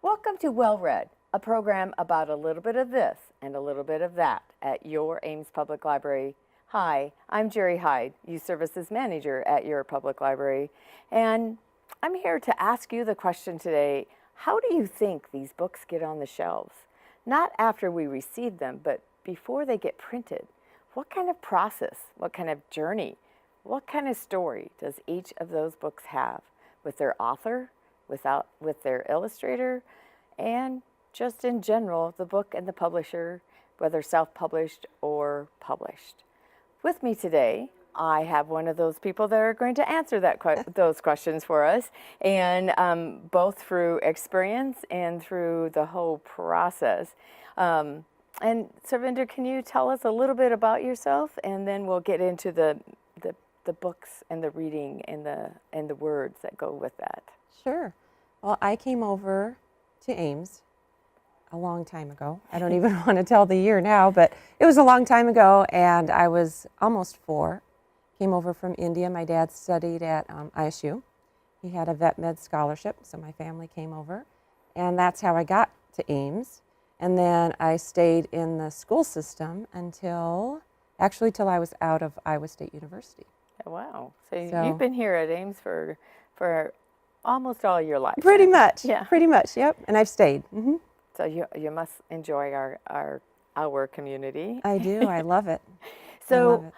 Welcome to Well Read, a program about a little bit of this and a little bit of that at your Ames Public Library. Hi, I'm Jerry Hyde, Youth Services Manager at your public library, and I'm here to ask you the question today: how do you think these books get on the shelves? Not after we receive them, but before they get printed. What kind of process, what kind of journey, what kind of story does each of those books have with their author, with their illustrator, and just in general, the book and the publisher, whether self-published or published? With me today, I have one of those people that are going to answer those questions for us, and both through experience and through the whole process. And Sarvinder, can you tell us a little bit about yourself, and then we'll get into the books and the reading and the words that go with that. Sure. Well, I came over to Ames a long time ago. I don't even want to tell the year now, but it was a long time ago, and I was almost 4. Came over from India. My dad studied at ISU. He had a vet med scholarship, so my family came over, and that's how I got to Ames. And then I stayed in the school system till I was out of Iowa State University. Oh, wow. So you've been here at Ames for almost all your life. Pretty much. Yeah. Pretty much, yep. And I've stayed. Mm-hmm. So you must enjoy our community. I do. I love it. So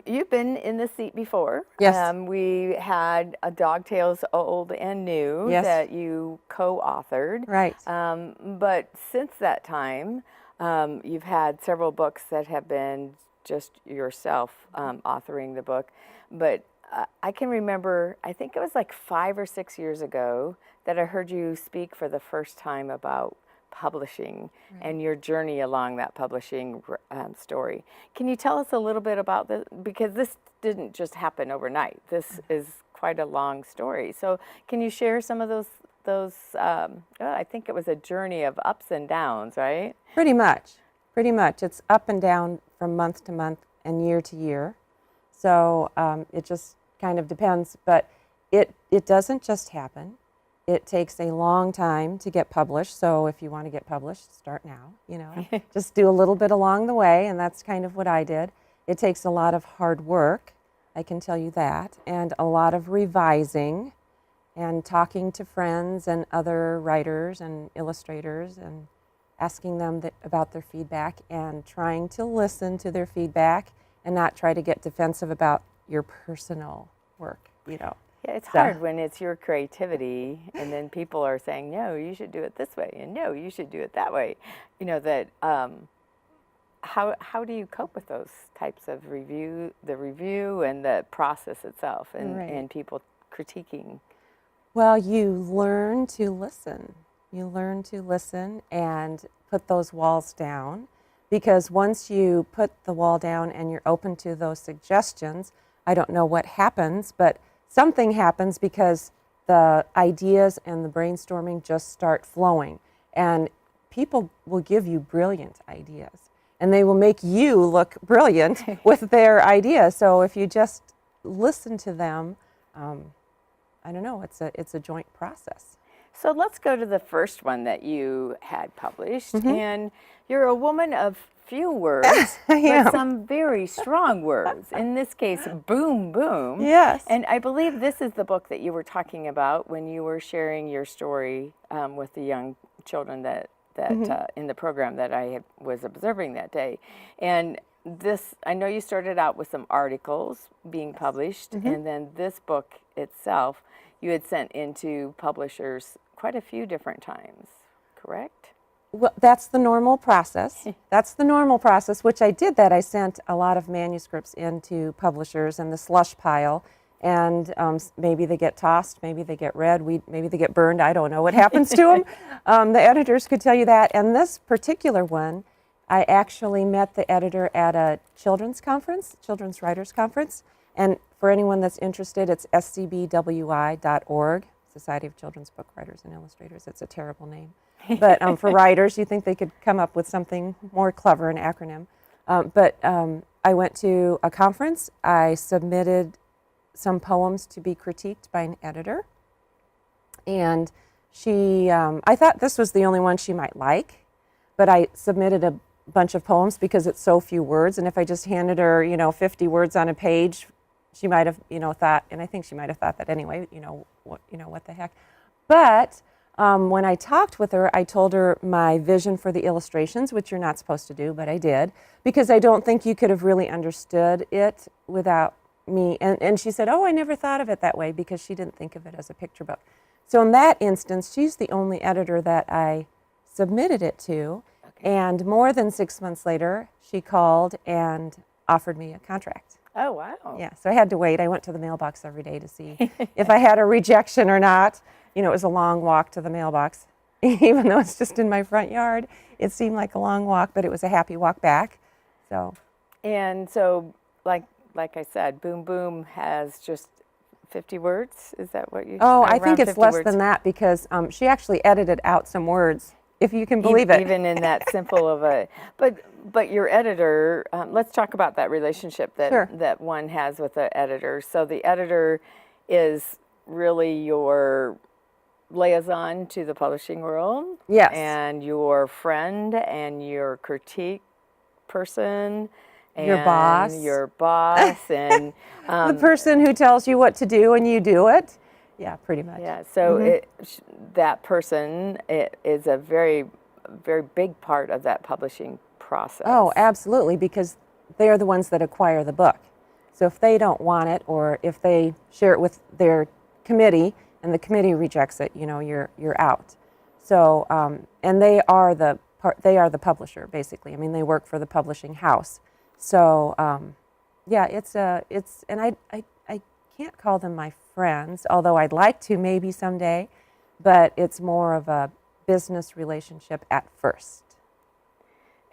you've been in this seat before. Yes. We had a Dog Tales Old and New that you co-authored. Right. But since that time, you've had several books that have been just yourself authoring the book. But I can remember, I think it was like 5 or 6 years ago that I heard you speak for the first time about publishing and your journey along that publishing story. Can you tell us a little bit about this? Because this didn't just happen overnight. This is quite a long story. So can you share some of those I think it was a journey of ups and downs, right? Pretty much. Pretty much. It's up and down from month to month and year to year. So it just kind of depends. But it doesn't just happen. It takes a long time to get published. So if you want to get published, start now. Just do a little bit along the way, and that's kind of what I did. It takes a lot of hard work, I can tell you that, and a lot of revising and talking to friends and other writers and illustrators and asking them about their feedback and trying to listen to their feedback and not try to get defensive about your personal work, Yeah, it's hard when it's your creativity and then people are saying, no, you should do it this way, and no, you should do it that way. How do you cope with those types of review and the process itself and people critiquing? Well, you learn to listen. You learn to listen and put those walls down, because once you put the wall down and you're open to those suggestions, I don't know what happens, but something happens, because the ideas and the brainstorming just start flowing, and people will give you brilliant ideas, and they will make you look brilliant with their ideas. So if you just listen to them, I don't know, it's a joint process. So let's go to the first one that you had published, and you're a woman of few words, but some very strong words. In this case, boom, boom. Yes. And I believe this is the book that you were talking about when you were sharing your story with the young children that in the program that I was observing that day. And this, I know you started out with some articles being published, and then this book itself you had sent into publishers quite a few different times, correct? Well, that's the normal process. That's the normal process, which I did that. I sent a lot of manuscripts into publishers in the slush pile, and maybe they get tossed, maybe they get read, maybe they get burned. I don't know what happens to them. The editors could tell you that. And this particular one, I actually met the editor at a children's conference, Children's Writers Conference. And for anyone that's interested, it's scbwi.org, Society of Children's Book Writers and Illustrators. It's a terrible name. But for writers, you think they could come up with something more clever, an acronym. But I went to a conference. I submitted some poems to be critiqued by an editor. And I thought this was the only one she might like, but I submitted a bunch of poems because it's so few words, and if I just handed her, 50 words on a page, she might have, thought, and I think she might have thought that anyway, what the heck. But when I talked with her, I told her my vision for the illustrations, which you're not supposed to do, but I did, because I don't think you could have really understood it without me. And she said, oh, I never thought of it that way, because she didn't think of it as a picture book. So in that instance, she's the only editor that I submitted it to. Okay. And more than 6 months later, she called and offered me a contract. Oh, wow. Yeah, so I had to wait. I went to the mailbox every day to see if I had a rejection or not. It was a long walk to the mailbox. Even though it's just in my front yard, it seemed like a long walk, but it was a happy walk back. And so, like I said, Boom Boom has just 50 words? Is that what you said? Oh, I think it's less than that, because she actually edited out some words, if you can believe it. Even in that simple of a, but your editor, let's talk about that relationship that, Sure. that one has with the editor. So the editor is really your liaison to the publishing world. Yes. And your friend and your critique person. And your boss. Your boss. And the person who tells you what to do and you do it. Yeah, pretty much. Yeah, so that person is a very, very big part of that publishing process. Oh, absolutely, because they are the ones that acquire the book. So if they don't want it, or if they share it with their committee and the committee rejects it, you're out. So and they are the publisher, basically. I mean, they work for the publishing house. So yeah, and I can't call them my friends, although I'd like to maybe someday, but it's more of a business relationship at first.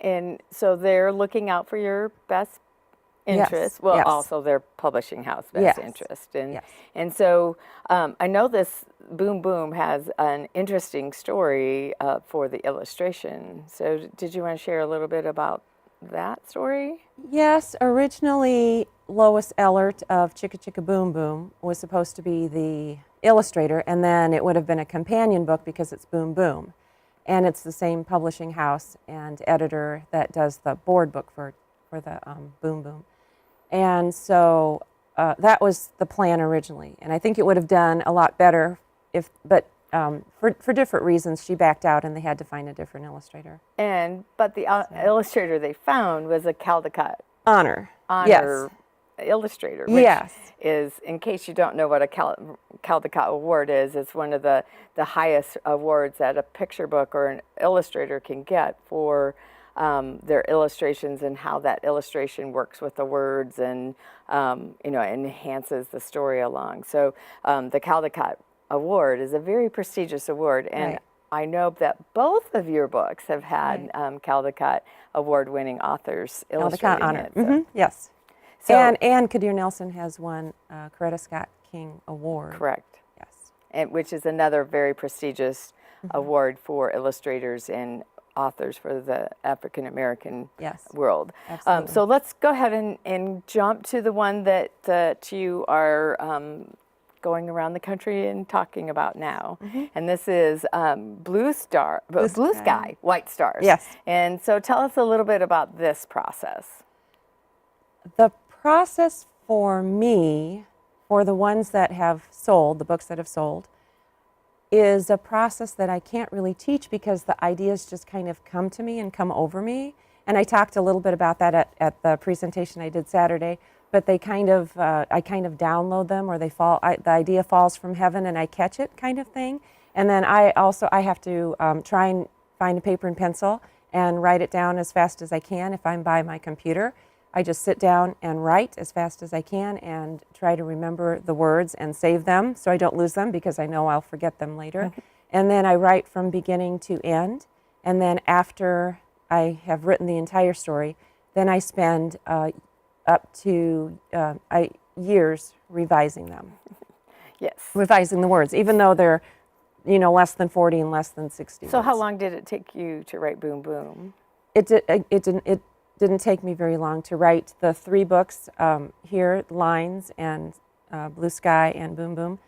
And so they're looking out for your best interest. Yes. Well, Yes. also their publishing house best Yes. interest. And Yes. and so I know this Boom Boom has an interesting story for the illustration. So did you want to share a little bit about that story? Yes, originally Lois Ellert of Chicka Chicka Boom Boom was supposed to be the illustrator, and then it would have been a companion book because it's Boom Boom. And it's the same publishing house and editor that does the board book for the Boom Boom. And so that was the plan originally. And I think it would have done a lot better but for different reasons, she backed out and they had to find a different illustrator. But the illustrator they found was a Caldecott Honor. Honor illustrator, which Yes. is, in case you don't know what a Caldecott Award is, it's one of the highest awards that a picture book or an illustrator can get for their illustrations and how that illustration works with the words and enhances the story along. So the Caldecott Award is a very prestigious award, and Right. I know that both of your books have had Caldecott Award-winning authors illustrating Caldecott Honor. it. So. Yes. So, and Kadir Nelson has won Coretta Scott King Award. correct. Yes. And which is another very prestigious award for illustrators and authors for the African American Yes. world. Absolutely. So let's go ahead and jump to the one that you are going around the country and talking about now. And this is Blue Sky, White Stars. Yes. And so tell us a little bit about this process. The process for me, for the ones that have sold, the books that have sold, is a process that I can't really teach because the ideas just kind of come to me and come over me. And I talked a little bit about that at the presentation I did Saturday, but they kind of, I kind of download them, or the idea falls from heaven and I catch it, kind of thing. And then I have to try and find a paper and pencil and write it down as fast as I can if I'm by my computer. I just sit down and write as fast as I can and try to remember the words and save them so I don't lose them, because I know I'll forget them later. And then I write from beginning to end. And then after I have written the entire story, then I spend up to years revising them. Yes. Revising the words, even though they're less than 40 and less than 60 So words. how long did it take you to write Boom Boom? It didn't take me very long to write the 3 books here, Lines and Blue Sky and Boom Boom.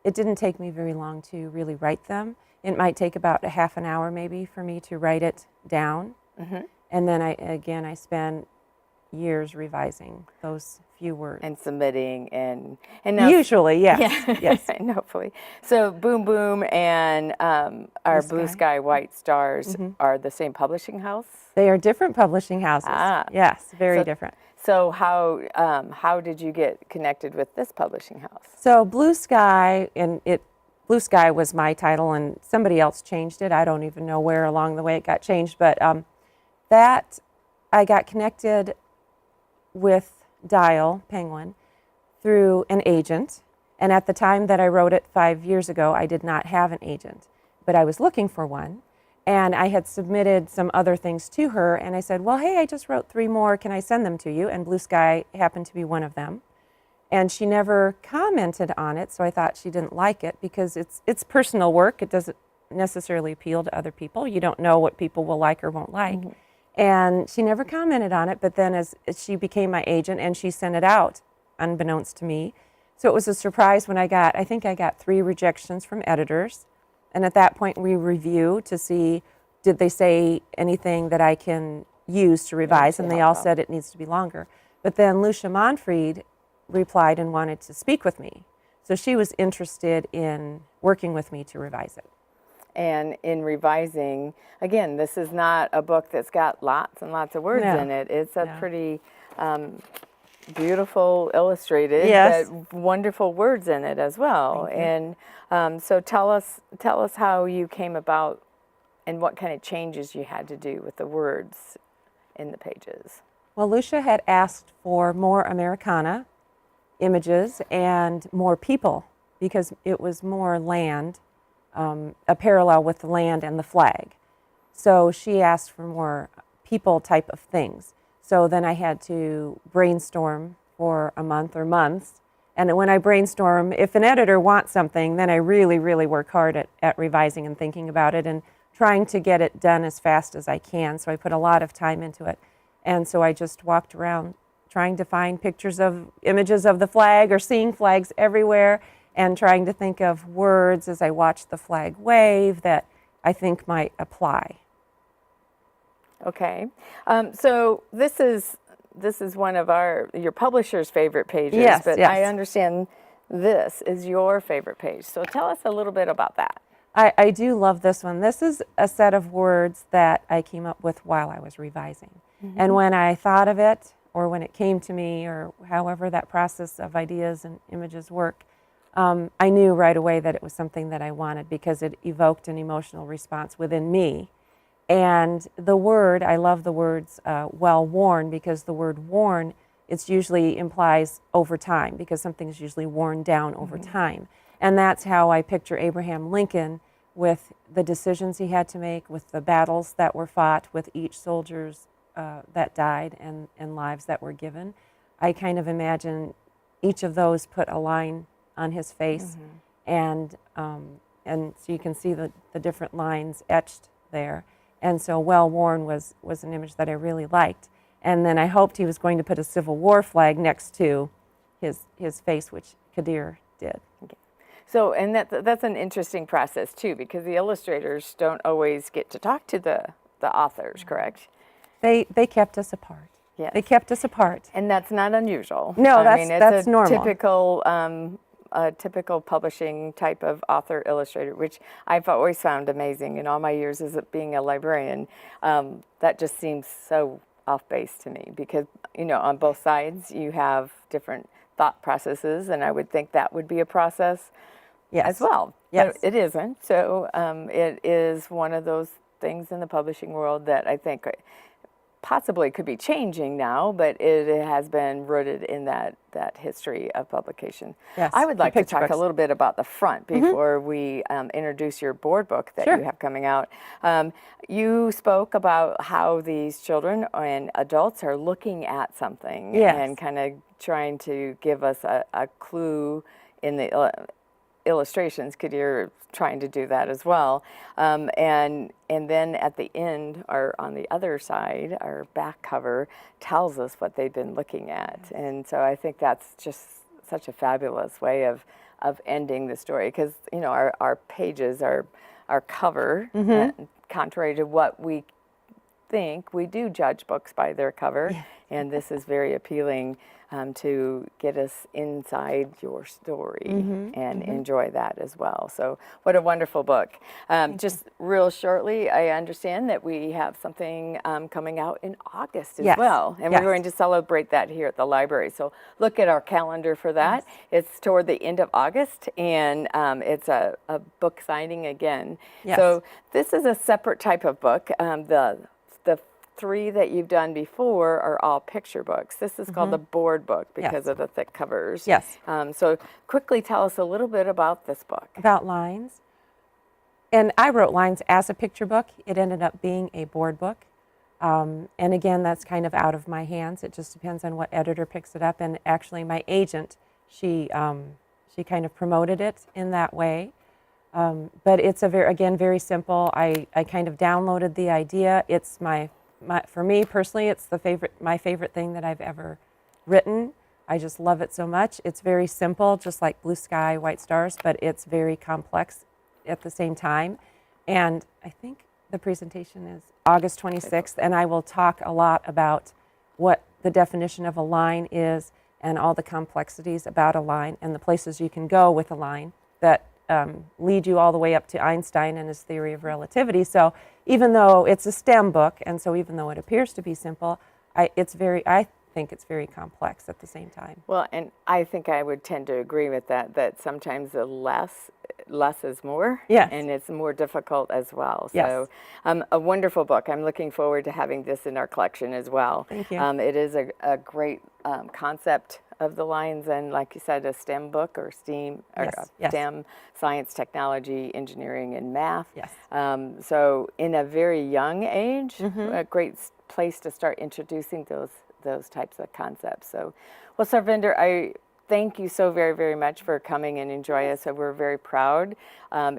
It didn't take me very long to really write them. it might take about a half an hour maybe for me to write it down. And then I spend years revising those few words. And submitting and now Usually, yes. yeah, Yes. and hopefully. So Boom Boom and our Blue Sky White Stars are the same publishing house? They are different publishing houses. Yes, very different. So how did you get connected with this publishing house? So Blue Sky, Blue Sky was my title, and somebody else changed it. I don't even know where along the way it got changed, but that I got connected with Dial Penguin through an agent. And at the time that I wrote it 5 years ago, I did not have an agent, but I was looking for one. And I had submitted some other things to her, and I said, well, hey, I just wrote 3 more. Can I send them to you? And Blue Sky happened to be one of them. And she never commented on it, so I thought she didn't like it because it's personal work. It doesn't necessarily appeal to other people. You don't know what people will like or won't like. And she never commented on it, but then as she became my agent and she sent it out, unbeknownst to me. So it was a surprise when I think I got 3 rejections from editors. And at that point we review to see, did they say anything that I can use to revise? And they all said it needs to be longer. But then Lucia Monfried replied and wanted to speak with me. So she was interested in working with me to revise it. And in revising, again, this is not a book that's got lots and lots of words in it. It's a pretty beautiful, illustrated, but wonderful words in it as well. And so tell us how you came about and what kind of changes you had to do with the words in the pages. Well, Lucia had asked for more Americana images and more people because it was more land, a parallel with the land and the flag. So she asked for more people type of things. So then I had to brainstorm for a month or months. And when I brainstorm, if an editor wants something, then I really, really work hard at revising and thinking about it and trying to get it done as fast as I can. So I put a lot of time into it. And so I just walked around trying to find images of the flag or seeing flags everywhere and trying to think of words as I watched the flag wave that I think might apply. Okay, so this is one of your publisher's favorite pages, but I understand this is your favorite page. So tell us a little bit about that. I do love this one. This is a set of words that I came up with while I was revising. And when I thought of it, or when it came to me, or however that process of ideas and images work, I knew right away that it was something that I wanted because it evoked an emotional response within me. And the word, I love the words well worn, because the word worn, it usually implies over time, because something's usually worn down over time. And that's how I picture Abraham Lincoln, with the decisions he had to make, with the battles that were fought, with each soldier's that died and lives that were given. I kind of imagine each of those put a line on his face, and so you can see the different lines etched there. And so well worn was an image that I really liked. And then I hoped he was going to put a Civil War flag next to his face, which Kadir did. Okay. So, and that's an interesting process too, because the illustrators don't always get to talk to the authors, correct? They kept us apart. Yes. They kept us apart. And that's not unusual. No, it's that's normal. Typical publishing type of author illustrator, which I've always found amazing in all my years as being a librarian. That just seems so off base to me, because on both sides you have different thought processes, and I would think that would be a process as well. Yes. But it isn't. So it is one of those things in the publishing world that I think possibly could be changing now, but it has been rooted in that history of publication. Yes, I would like to talk books. a little bit about the front before we introduce your board book that you have coming out. You spoke about how these children and adults are looking at something and kind of trying to give us a clue in the illustrations. Kadir trying to do that as well, and then at the end, or on the other side, our back cover tells us what they've been looking at, and so I think that's just such a fabulous way of ending the story, because our pages are our cover, contrary to what we think. We do judge books by their cover, and this is very appealing to get us inside your story and enjoy that as well. So what a wonderful book. Just real shortly, I understand that we have something coming out in August as well, and we're going to celebrate that here at the library. So look at our calendar for that. It's toward the end of August, and it's a book signing again. So this is a separate type of book. The three that you've done before are all picture books. This is called the board book because of the thick covers. So quickly tell us a little bit about this book. About lines. And I wrote lines as a picture book. It ended up being a board book. And again, that's kind of out of my hands. It just depends on what editor picks it up. And actually my agent, she kind of promoted it in that way. But it's very simple. I kind of downloaded the idea. It's for me personally, it's my favorite thing that I've ever written. I just love it so much. It's very simple, just like Blue Sky, White Stars, but it's very complex at the same time. And I think the presentation is August 26th, and I will talk a lot about what the definition of a line is and all the complexities about a line and the places you can go with a line that lead you all the way up to Einstein and his theory of relativity. So even though it's a STEM book, and so even though it appears to be simple, I think it's very complex at the same time. Well, and I think I would tend to agree with that sometimes the less is more, and it's more difficult as well. So a wonderful book. I'm looking forward to having this in our collection as well. Thank you. It is a great concept of the lines, and like you said, a STEM book or STEAM, or STEM, science, technology, engineering, and math. So in a very young age, a great place to start introducing those types of concepts. So, well, Sarvinder, I thank you so very, very much for coming and enjoy us. So we're very proud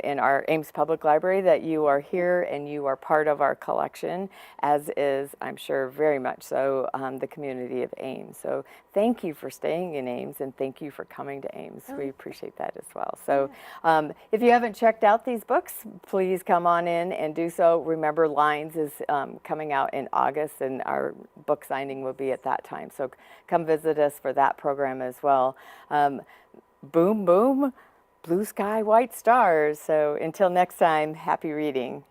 in our Ames Public Library that you are here and you are part of our collection, as is, I'm sure, very much so, the community of Ames. So thank you for staying in Ames, and thank you for coming to Ames. We appreciate that as well. So if you haven't checked out these books, please come on in and do so. Remember, Lines is coming out in August, and our book signing will be at that time. So come visit us for that program as well. Boom, boom, Blue Sky, White Stars. So until next time, happy reading.